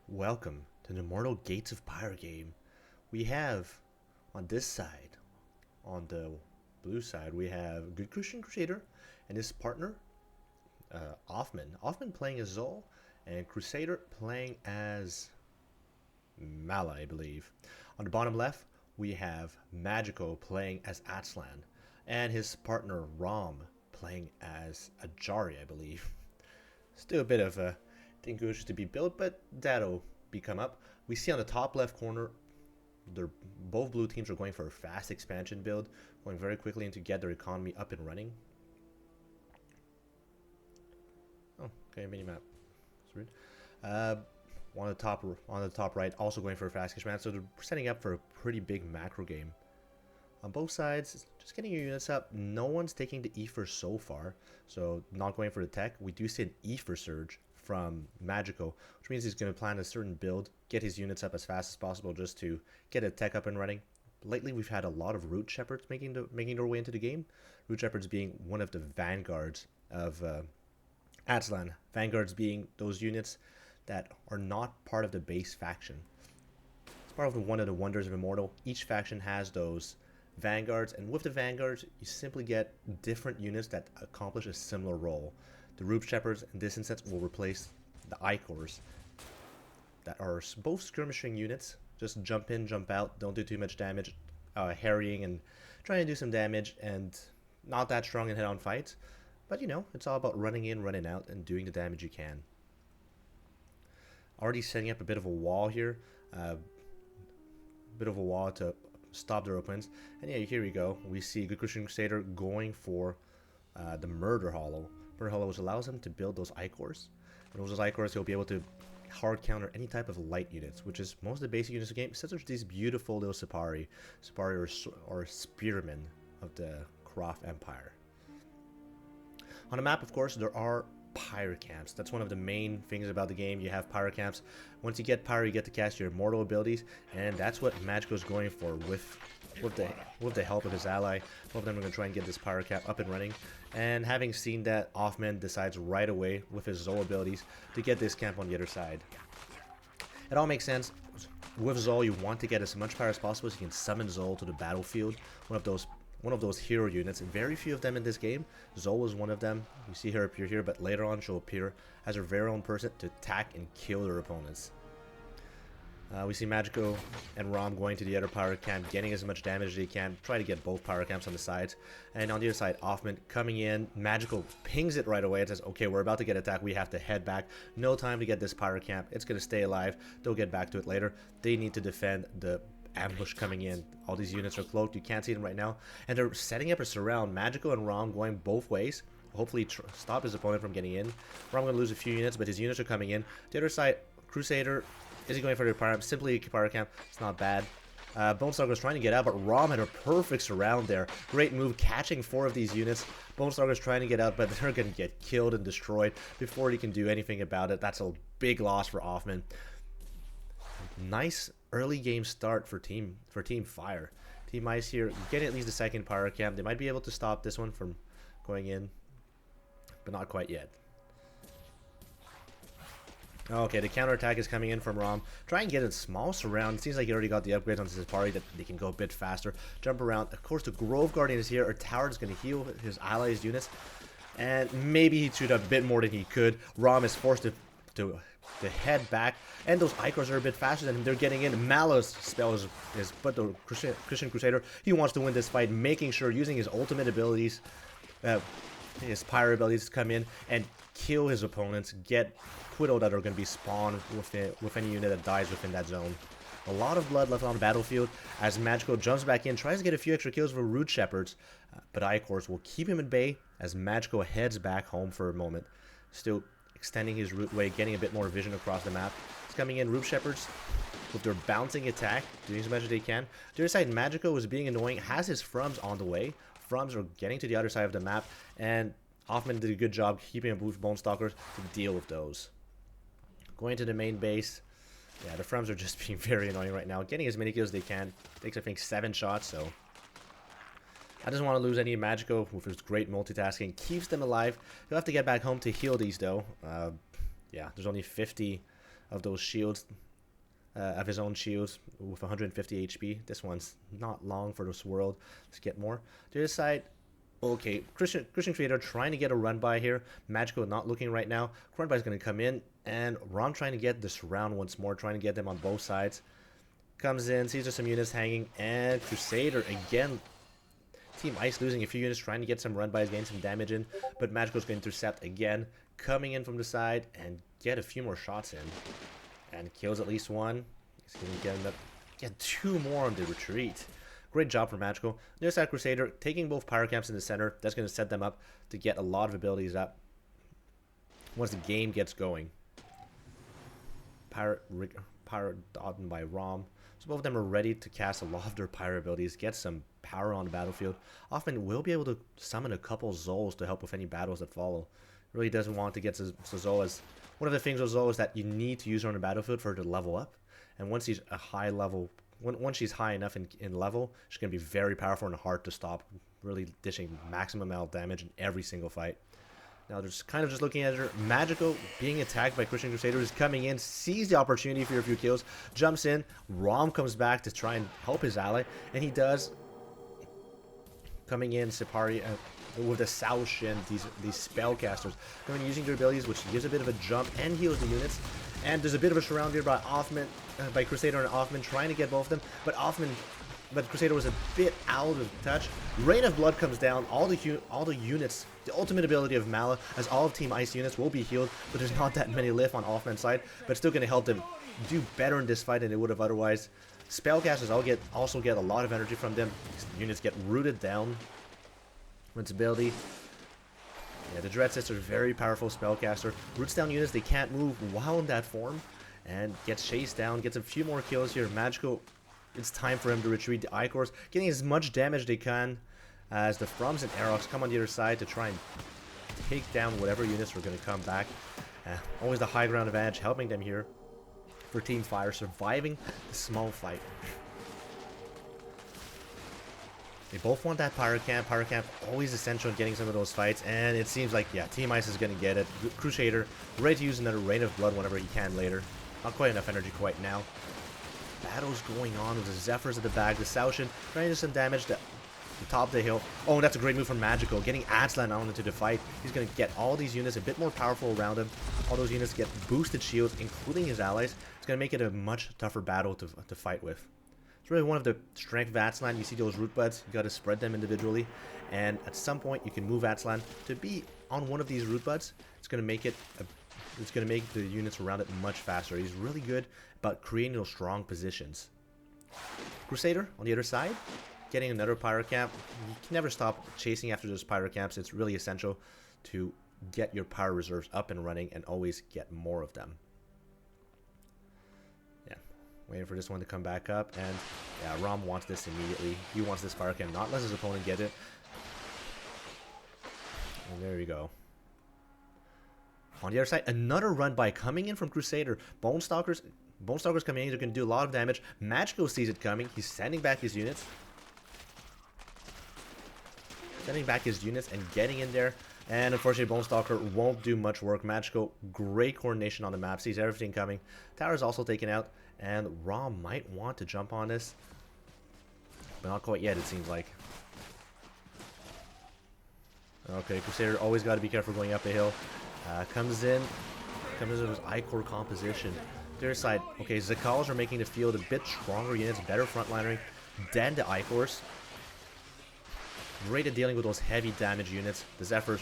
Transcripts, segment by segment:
Welcome to the Immortal Gates of Pyre game. We have on this side, on the blue side, we have Good Christian Crusader and his partner, Offman. Offman playing as Zol and Crusader playing as Mala, I believe. On the bottom left, we have Magico playing as Atslan and his partner Rom playing as Ajari, I believe. Still a bit of a Dingush to be built, but that'll become up. We see on the top left corner, both blue teams are going for a fast expansion build, going very quickly and to get their economy up and running. Oh, okay, mini map. That's rude. On the top right, also going for a fast expansion, so they're setting up for a pretty big macro game. On both sides, just getting your units up. No one's taking the Ether so far, so not going for the tech. We do see an Ether surge from Magico, which means he's going to plan a certain build, get his units up as fast as possible just to get a tech up and running. Lately, we've had a lot of Root Shepherds making their way into the game. Root Shepherds being one of the Vanguards of Atslan. Vanguards being those units that are not part of the base faction. It's part of one of the wonders of Immortal. Each faction has those Vanguards, and with the Vanguards, you simply get different units that accomplish a similar role. The Root Shepherds, in this instance, will replace the Icors that are both skirmishing units. Just jump in, jump out, don't do too much damage, harrying and trying to do some damage, and not that strong in head-on fights. But you know, it's all about running in, running out, and doing the damage you can. Already setting up a bit of a wall here, to stop their opponents. And yeah, here we go. We see Good Christian Crusader going for the Murder Hollow. Murder Hollow, which allows him to build those Icors. And with those Icors, he'll be able to hard counter any type of light units, which is most of the basic units of the game, except for these beautiful little Sipari or Spearmen of the Croft Empire. On the map, of course, there are Pyre camps. That's one of the main things about the game. You have Pyre camps. Once you get Pyre, you get to cast your Immortal abilities, and that's what Magico's going for with the help of his ally. Both of them are going to try and get this Pyre camp up and running. And having seen that, Offman decides right away with his Zol abilities to get this camp on the other side. It all makes sense. With Zol, you want to get as much Pyre as possible so you can summon Zol to the battlefield. One of those hero units. Very few of them in this game. Zol is one of them. You see her appear here, but later on she'll appear as her very own person to attack and kill their opponents. We see Magico and Rom going to the other Pyre camp, getting as much damage as they can. Try to get both Pyre camps on the sides. And on the other side, Offman coming in. Magico pings it right away. It says, okay, we're about to get attacked. We have to head back. No time to get this Pyre camp. It's going to stay alive. They'll get back to it later. They need to defend the ambush coming in. All these units are cloaked. You can't see them right now. And they're setting up a surround. Magico and Rom going both ways. Hopefully stop his opponent from getting in. Rom going to lose a few units, but his units are coming in. The other side, Crusader. Is he going for the Pyre camp? Simply a Pyre camp. It's not bad. Bonestalker was trying to get out, but Rom had a perfect surround there. Great move, catching 4 of these units. Bonestalker's trying to get out, but they're going to get killed and destroyed before he can do anything about it. That's a big loss for Offman. Nice early game start for Team Fire. Team Ice here getting at least the second Pyre camp. They might be able to stop this one from going in, but not quite yet. Okay, the counterattack is coming in from Rom. Try and get a small surround. It seems like he already got the upgrades on his party that they can go a bit faster. Jump around. Of course, the Grove Guardian is here. Our tower is going to heal his allies' units. And maybe he should have a bit more than he could. Rom is forced to head back. And those Icors are a bit faster than him. They're getting in. Malice spell is but the Christian Crusader, he wants to win this fight, making sure, using his ultimate abilities, his Pyre abilities to come in and kill his opponents, get Quiddo that are going to be spawned with any unit that dies within that zone. A lot of blood left on the battlefield as Magico jumps back in, tries to get a few extra kills with Root Shepherds, but Icors will keep him at bay as Magico heads back home for a moment. Still extending his route way, getting a bit more vision across the map. He's coming in, Root Shepherds with their bouncing attack, doing as much as they can. The other side, Magico is being annoying, has his Frums on the way. Frums are getting to the other side of the map, and Offman did a good job keeping a boost Bonestalkers to deal with those. Going to the main base. Yeah, the Frums are just being very annoying right now. Getting as many kills as they can. Takes, I think, 7 shots, so I just want to lose any Magico with his great multitasking. Keeps them alive. You'll have to get back home to heal these, though. Yeah, there's only 50 of those shields, of his own shields with 150 HP. This one's not long for this world. Let's get more. To the side, okay, Christian Creator trying to get a run by here. Magical not looking right now. Run by is going to come in, and Rom trying to get this round once more, trying to get them on both sides. Comes in, sees there's some units hanging, and Crusader again. Team Ice losing a few units, trying to get some run bys, getting some damage in, but Magical's going to intercept again, coming in from the side and get a few more shots in. And kills at least one. He's going to get 2 more on the retreat. Great job for Magical. There's that Crusader taking both Pyre camps in the center. That's going to set them up to get a lot of abilities up once the game gets going. Pyre dotted by Rom. So both of them are ready to cast a lot of their Pyre abilities, get some power on the battlefield. Often will be able to summon a couple Zols to help with any battles that follow. Really doesn't want to get to Zol as one of the things with Zol is that you need to use her on the battlefield for her to level up. And once she's a high level, once she's high enough in level, she's going to be very powerful and hard to stop. Really dishing maximum amount of damage in every single fight. Now they're just kind of just looking at her. Magical being attacked by Christian Crusader is coming in, sees the opportunity for a few kills, jumps in. Rom comes back to try and help his ally, and he does. Coming in, Sipari with the Saoshin, these spellcasters, coming using their abilities, which gives a bit of a jump and heals the units. And there's a bit of a surround here by Offman, by Crusader and Offman, trying to get both of them, but Crusader was a bit out of touch. Rain of Blood comes down. All the units, the ultimate ability of Mala, as all of Team Ice units will be healed, but there's not that many left on Offman's side, but it's still going to help them do better in this fight than they would have otherwise. Spellcasters also get a lot of energy from them. Units get rooted down with its ability. Yeah, the Dread Sister is a very powerful spellcaster. Roots down units, they can't move while in that form, and gets chased down, gets a few more kills here. Magical, it's time for him to retreat the Icors, getting as much damage they can as the Frums and Aerox come on the other side to try and take down whatever units are going to come back. Always the high ground advantage helping them here for Team Fire, surviving the small fight. They both want that Pyre camp. Pyre camp always essential in getting some of those fights, and it seems like, yeah, Team Ice is going to get it. Crusader ready to use another Rain of Blood whenever he can later. Not quite enough energy quite now. Battles going on with the Zephyrs at the back, the Saoshin trying to do some damage to the top of the hill. Oh, and that's a great move from Magical, getting Adslan on into the fight. He's going to get all these units a bit more powerful around him. All those units get boosted shields, including his allies. It's going to make it a much tougher battle to fight with. It's really one of the strength of Adslan. You see those root buds, you got to spread them individually, and at some point you can move Adslan to be on one of these root buds. It's going to make the units around it much faster. He's really good about creating those strong positions. Crusader on the other side, getting another Pyre camp. You can never stop chasing after those Pyre camps. It's really essential to get your Pyre reserves up and running and always get more of them. Yeah, waiting for this one to come back up, and yeah, Rom wants this immediately. He wants this Pyre camp, not let his opponent get it. And there you go. On the other side, another run by coming in from Crusader. Bone Stalkers coming in. They're going to do a lot of damage. Magico sees it coming. He's sending back his units. And getting in there. And unfortunately, Bone Stalker won't do much work. Magico, great coordination on the map. Sees everything coming. Tower's also taken out. And Rom might want to jump on this. But not quite yet, it seems like. Okay, Crusader always got to be careful going up the hill. Comes in with his I-core composition. Their side, okay, Zakals are making the field a bit stronger units, better frontlinering than the I-cores. Great at dealing with those heavy damage units. The Zephyrs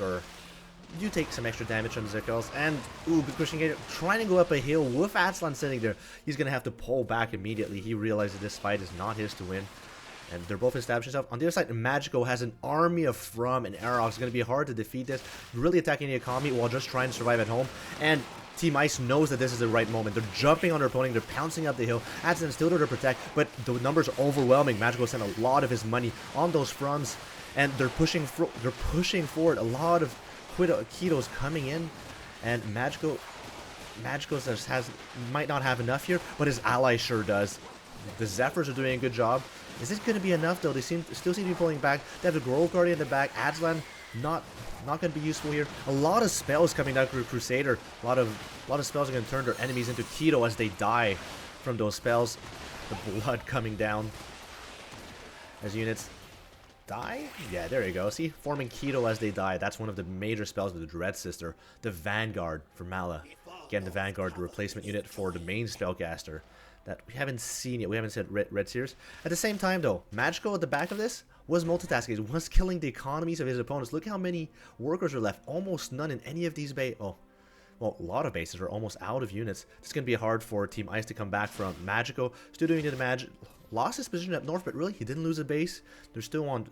do take some extra damage from the Zakals. And, ooh, Christian Gator trying to go up a hill with Adslan sitting there. He's going to have to pull back immediately. He realizes this fight is not his to win. And they're both establishing themselves. On the other side, Magico has an army of From and Aerox. It's going to be hard to defeat this. Really attacking the economy while just trying to survive at home. And Team Ice knows that this is the right moment. They're jumping on their opponent. They're pouncing up the hill. Adslan still there to protect, but the numbers are overwhelming. Magico sent a lot of his money on those Froms, and they're pushing forward. A lot of Kitos coming in, and Magico might not have enough here, but his ally sure does. The Zephyrs are doing a good job. Is this going to be enough, though? They still seem to be pulling back. They have the Grove Guardian in the back. Adslan not going to be useful here. A lot of spells coming down through Crusader. A lot of spells are going to turn their enemies into keto as they die from those spells. The blood coming down as units die. Yeah, there you go. See, forming keto as they die. That's one of the major spells of the Dread Sister. The Vanguard for Mala. Again, the Vanguard, the replacement unit for the main spellcaster that we haven't seen yet. We haven't said Red Seers. At the same time, though, Magico at the back of this was multitasking. He was killing the economies of his opponents. Look how many workers are left. Almost none in any of these bases. Oh, well, a lot of bases are almost out of units. It's going to be hard for Team Ice to come back from. Magico still doing the magic. Lost his position up north, but really, he didn't lose a base. They're still on...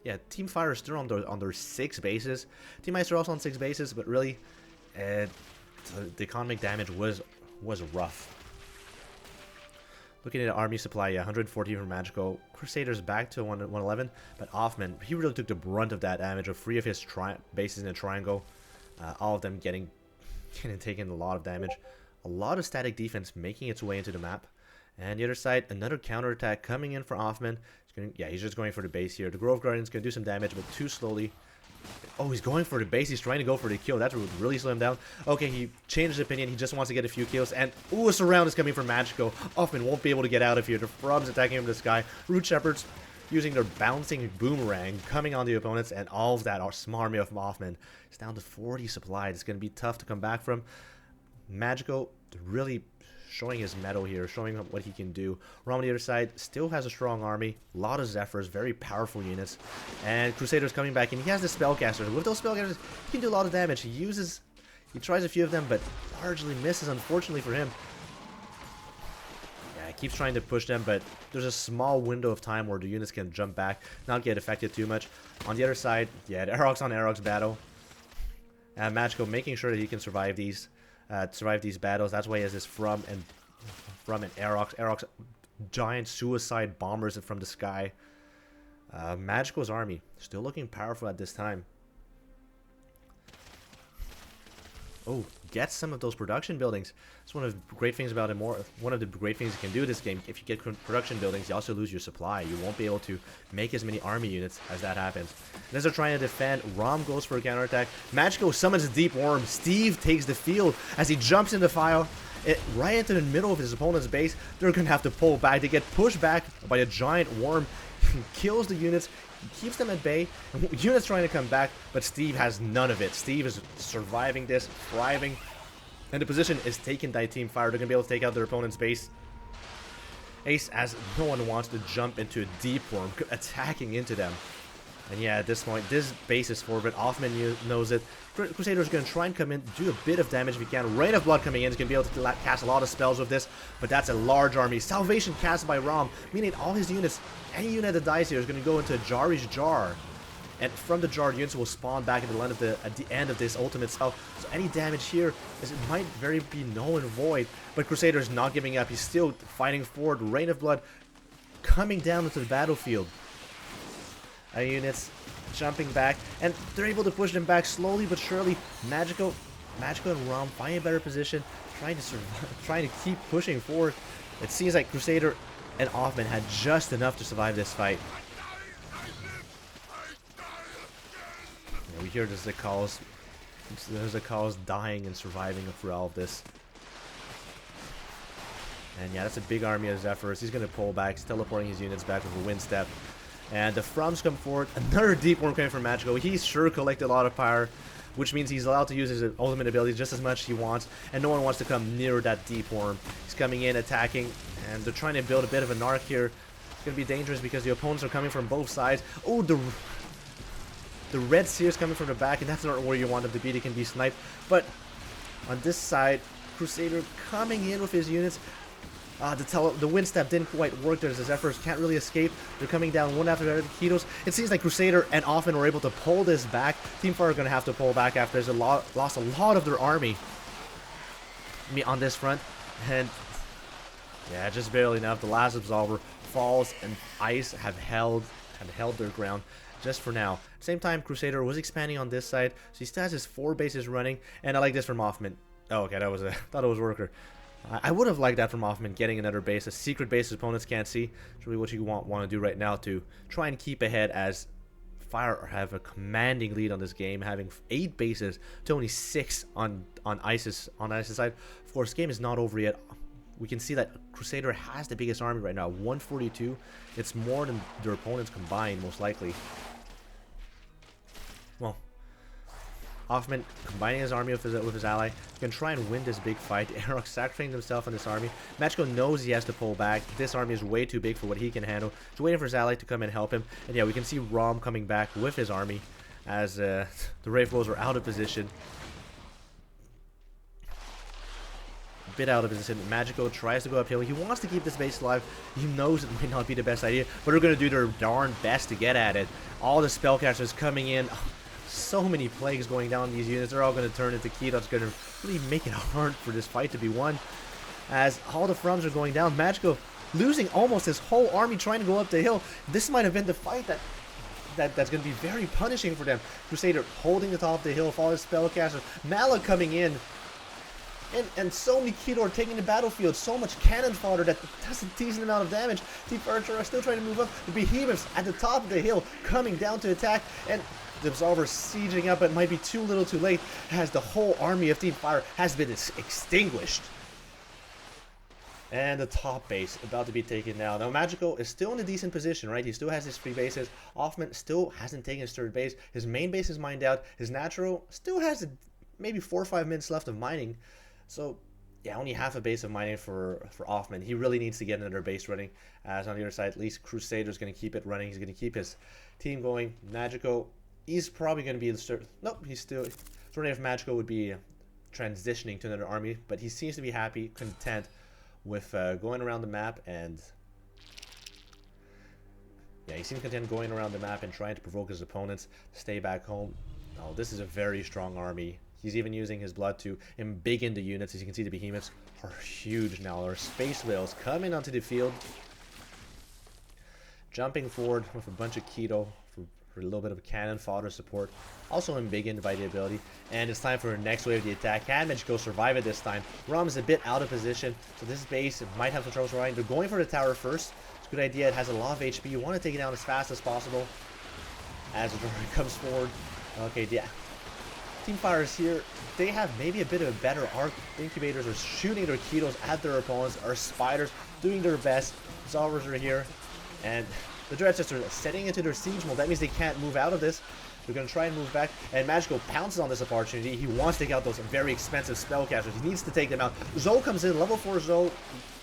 Yeah, Team Fire is still on their 6 bases. Team Ice are also on 6 bases, but really, the economic damage was rough. Looking at the army supply, yeah, 114 from Magico. Crusaders back to 111, but Offman, he really took the brunt of that damage of 3 of his bases in a triangle. All of them taking a lot of damage. A lot of static defense making its way into the map. And the other side, another counterattack coming in for Offman. He's just going for the base here. The Grove Guardian's going to do some damage, but too slowly. Oh, he's going for the base. He's trying to go for the kill. That would really slow him down. Okay, he changed his opinion. He just wants to get a few kills. And, ooh, a surround is coming from Magico. Offman won't be able to get out of here. The Frobs attacking him from the sky. Root Shepherds using their bouncing boomerang, coming on the opponents. And all of that army of Offman is down to 40 supplied. It's going to be tough to come back from. Magico really showing his mettle here, showing what he can do. Rom on the other side still has a strong army, a lot of Zephyrs, very powerful units, and Crusader's coming back, and he has the spellcasters. With those spellcasters, he can do a lot of damage. He tries a few of them, but largely misses, unfortunately for him. Yeah, he keeps trying to push them, but there's a small window of time where the units can jump back, not get affected too much. On the other side, yeah, the Aerox on Aerox battle. And Magico making sure that he can survive these battles. That's why he has this from and Aerox. Aerox, giant suicide bombers from the sky. Magico's army still looking powerful at this time. Oh, get some of those production buildings. That's one of the great things about Immortal. One of the great things you can do in this game. If you get production buildings, you also lose your supply. You won't be able to make as many army units as that happens. And as they're trying to defend, Rom goes for a counterattack. Magico summons a Deep Worm. Steve takes the field as he jumps into fire. Right into the middle of his opponent's base. They're going to have to pull back. They get pushed back by a giant worm. Kills the units. Keeps them at bay. Units trying to come back, but Steve has none of it. Steve is surviving this, thriving, and the position is taken by Team Fire. They're going to be able to take out their opponent's base. Ace, as no one wants to jump into a Deep Worm, attacking into them. And yeah, at this point, this base is forward. Offman knows it. Crusader's going to try and come in, do a bit of damage if he can. Rain of Blood coming in. He's going to be able to cast a lot of spells with this, but that's a large army. Salvation cast by Rom, meaning all his units, any unit that dies here is going to go into Jari's Jar. And from the jar, units will spawn back at the end of this ultimate spell. So any damage here might very be null and void. But Crusader's not giving up. He's still fighting forward. Rain of Blood coming down into the battlefield. Units jumping back, and they're able to push them back slowly but surely. Magico and Rom find a better position, trying to survive, trying to keep pushing forward. It seems like Crusader and Offman had just enough to survive this fight. Yeah, we hear the Zakals dying and surviving through all of this. And yeah, that's a big army of Zephyrs. He's going to pull back. He's teleporting his units back with a wind step. And the Froms come forward. Another Deep Worm coming from Magico. He's sure collected a lot of Pyre, which means he's allowed to use his ultimate ability just as much as he wants. And no one wants to come near that Deep Worm. He's coming in, attacking, and they're trying to build a bit of an arc here. It's going to be dangerous because the opponents are coming from both sides. Oh, the Red Seers coming from the back, and that's not where you want them to be. They can be sniped. But on this side, Crusader coming in with his units. The wind step didn't quite work. The Zephyrs can't really escape. They're coming down one after the other. The Ketos. It seems like Crusader and Offman were able to pull this back. Team Fire are going to have to pull back after there's lost a lot of their army on this front. And yeah, just barely enough. The last Absolver falls, and Ice have held their ground just for now. Same time, Crusader was expanding on this side, so he still has his 4 bases running. And I like this from Offman. Oh, okay, thought it was Worker. I would have liked that from Offman, getting another base, a secret base his opponents can't see. It's really what you want to do right now to try and keep ahead as Fire have a commanding lead on this game, having 8 bases to only 6 on ISIS side. Of course, this game is not over yet. We can see that Crusader has the biggest army right now, 142. It's more than their opponents combined, most likely. Well, Hoffman combining his army with his ally can try and win this big fight. Aerok sacrificing himself on this army. Machiko knows he has to pull back. This army is way too big for what he can handle. He's waiting for his ally to come and help him. And yeah, we can see Rom coming back with his army as the Wraith Wolves are out of position. A bit out of position. Machiko tries to go uphill. He wants to keep this base alive. He knows it might not be the best idea, but they're going to do their darn best to get at it. All the spellcasters coming in. So many plagues going down these units. They're all going to turn into Ki. That's going to really make it hard for this fight to be won. As all the Frums are going down, Machiko losing almost his whole army trying to go up the hill. This might have been the fight that's going to be very punishing for them. Crusader holding the top of the hill with all his spellcasters. Mala coming in. And so many Keto are taking the battlefield. So much cannon fodder that does a decent amount of damage. Team Archer are still trying to move up. The Behemoths at the top of the hill coming down to attack. And the Absolver sieging up, but might be too little too late, as the whole army of Team Pyre has been extinguished. And the top base about to be taken now. Now Machiko is still in a decent position, right? He still has his 3 bases. Hoffman still hasn't taken his 3rd base. His main base is mined out. His natural still has maybe 4 or 5 minutes left of mining. So yeah, only half a base of mining for Hoffman. He really needs to get another base running. As on the other side, at least Crusader's going to keep it running. He's going to keep his team going. Machiko, he's probably going to be the nope, he's still. Sort of if Machiko would be transitioning to another army, but he seems to be happy, content with going around the map, and yeah, he seems content going around the map and trying to provoke his opponents to stay back home. Oh, this is a very strong army. He's even using his blood to embiggen the units. As you can see, the Behemoths are huge now. Our Space Whales coming onto the field, jumping forward with a bunch of Keto for a little bit of cannon fodder support. Also embiggened by the ability. And it's time for the next wave of the attack. Can Machiko survive it this time? Rom is a bit out of position, so this base might have some trouble surviving. They're going for the tower first. It's a good idea. It has a lot of HP. You want to take it down as fast as possible as it comes forward. Okay, yeah. Team Pyre is here. They have maybe a bit of a better arc. The Incubators are shooting their Ketos at their opponents. Our Spiders doing their best. Zalvers are here. And the Dreadsters are setting into their siege mode. That means they can't move out of this. They're going to try and move back. And Machiko pounces on this opportunity. He wants to take out those very expensive spellcasters. He needs to take them out. Zoe comes in. Level 4 Zoe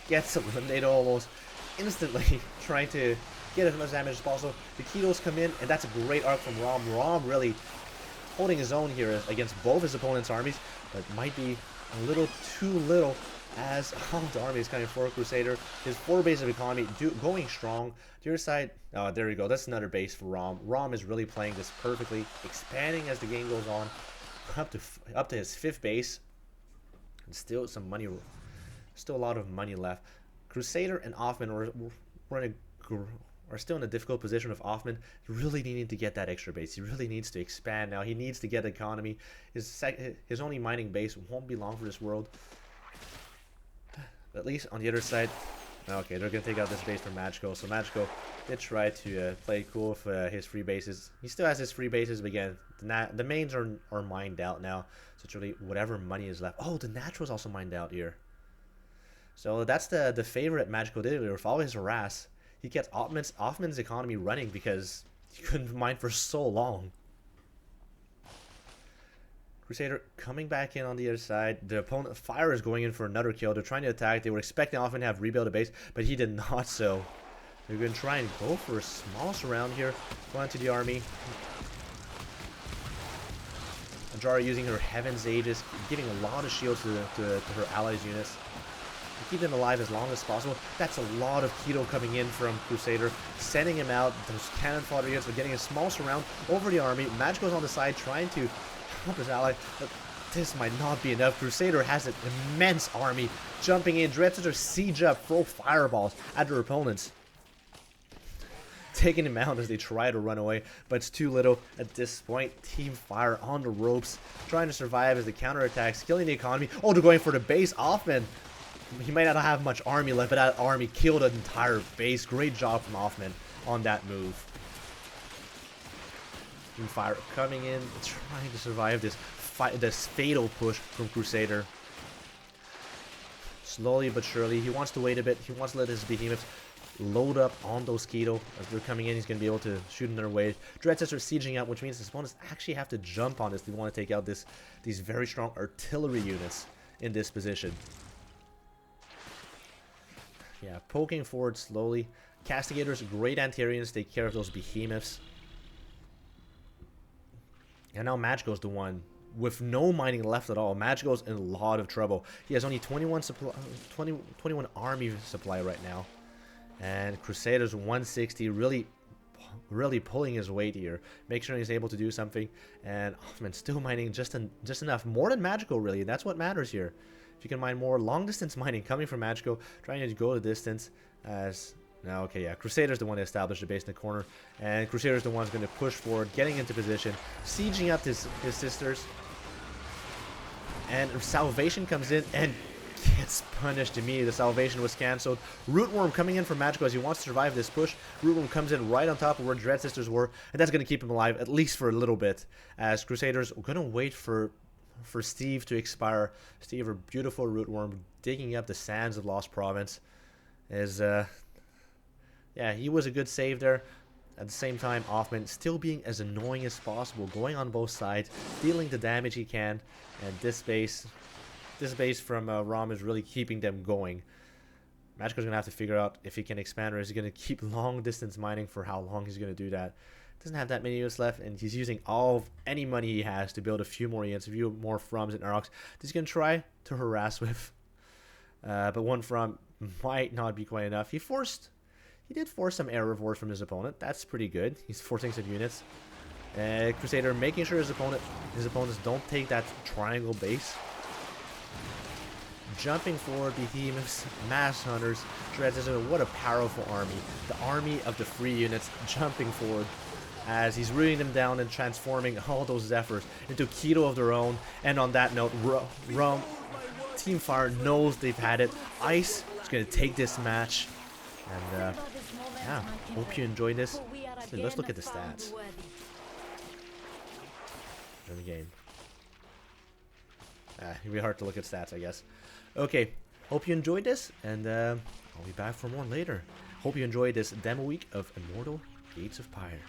gets eliminated almost instantly. Trying to get as much damage as possible. The Ketos come in. And that's a great arc from Rom. Rom really holding his own here against both his opponent's armies, but might be a little too little as all the army is coming for Crusader. His 4 base of economy going strong. To your side, oh, there you go. That's another base for Rom. Rom is really playing this perfectly, expanding as the game goes on, up to his 5th base, and still some money, still a lot of money left. Crusader and Hoffman are still in a difficult position with Hoffman. Really needing to get that extra base. He really needs to expand now. He needs to get economy. His only mining base won't be long for this world. At least on the other side. Okay, they're going to take out this base for Machiko. So Machiko did try to play cool with his 3 bases. He still has his 3 bases, but again, the mains are mined out now. So it's really whatever money is left. Oh, the natural is also mined out here. So that's the favorite Machiko did with all his harass. He gets Hoffman's economy running because he couldn't mine for so long. Crusader coming back in on the other side. The opponent Fire is going in for another kill. They're trying to attack. They were expecting Hoffman to have rebuild a base, but he did not. So they're going to try and go for a small surround here. Go into the army. Ajara using her Heaven's Aegis, giving a lot of shields to her allies' units. Keep them alive as long as possible. That's a lot of Keto coming in from Crusader, sending him out. Those cannon fodder units are getting a small surround over the army. Machiko's on the side trying to help his ally, but this might not be enough. Crusader has an immense army jumping in. Dreadsters siege up, throw fireballs at their opponents, taking him out as they try to run away, but it's too little at this point. Team Pyre on the ropes, trying to survive as the counterattacks, killing the economy. Oh, they're going for the base. Hoffman, he might not have much army left, but that army killed an entire base. Great job from Hoffman on that move. Team Fire coming in, trying to survive this fatal push from Crusader. Slowly but surely, he wants to wait a bit. He wants to let his behemoths load up on those Keto. As they're coming in, he's going to be able to shoot in their way. Dreadsets are sieging up, which means his opponents actually have to jump on this. They want to take out these very strong artillery units in this position. Yeah, poking forward slowly. Castigators, great Antarians, take care of those behemoths. And now Magico's the one with no mining left at all. Magico's in a lot of trouble. He has only 21 army supply right now. And Crusader's 160, really pulling his weight here. Make sure he's able to do something. And Hoffman still mining just enough. More than Magico, really. That's what matters here. If you can mine more long distance mining coming from Magico, trying to go the distance as... Now, okay, yeah, Crusader's the one to establish the base in the corner, and Crusader's the one who's going to push forward, getting into position, sieging up his sisters, and Salvation comes in and gets punished immediately. The Salvation was cancelled. Rootworm coming in from Magico as he wants to survive this push. Rootworm comes in right on top of where Dread Sisters were, and that's going to keep him alive, at least for a little bit, as Crusaders are going to wait for Steve to expire. Steve, a beautiful Rootworm, digging up the sands of Lost Province, is... Yeah, he was a good save there. At the same time, Hoffman still being as annoying as possible, going on both sides, dealing the damage he can, and this base from Rom is really keeping them going. Magico's gonna have to figure out if he can expand or is he gonna keep long distance mining for how long he's gonna do that. Doesn't have that many units left, and he's using any money he has to build a few more units, a few more Froms and Aroks. He's gonna try to harass with, but one From might not be quite enough. He did force some air rewards from his opponent. That's pretty good. He's forcing some units. Crusader making sure his opponents don't take that triangle base. Jumping forward, behemoths, mass hunters, Dreads. What a powerful army. The army of the free units jumping forward as he's rooting them down and transforming all those Zephyrs into Keto of their own. And on that note, Team Fire knows they've had it. Ice is going to take this match. And yeah, hope you enjoyed this. So let's look at the stats in the game. It'd be hard to look at stats, I guess. Okay, hope you enjoyed this, and I'll be back for more later. Hope you enjoyed this demo week of Immortal Gates of Pyre.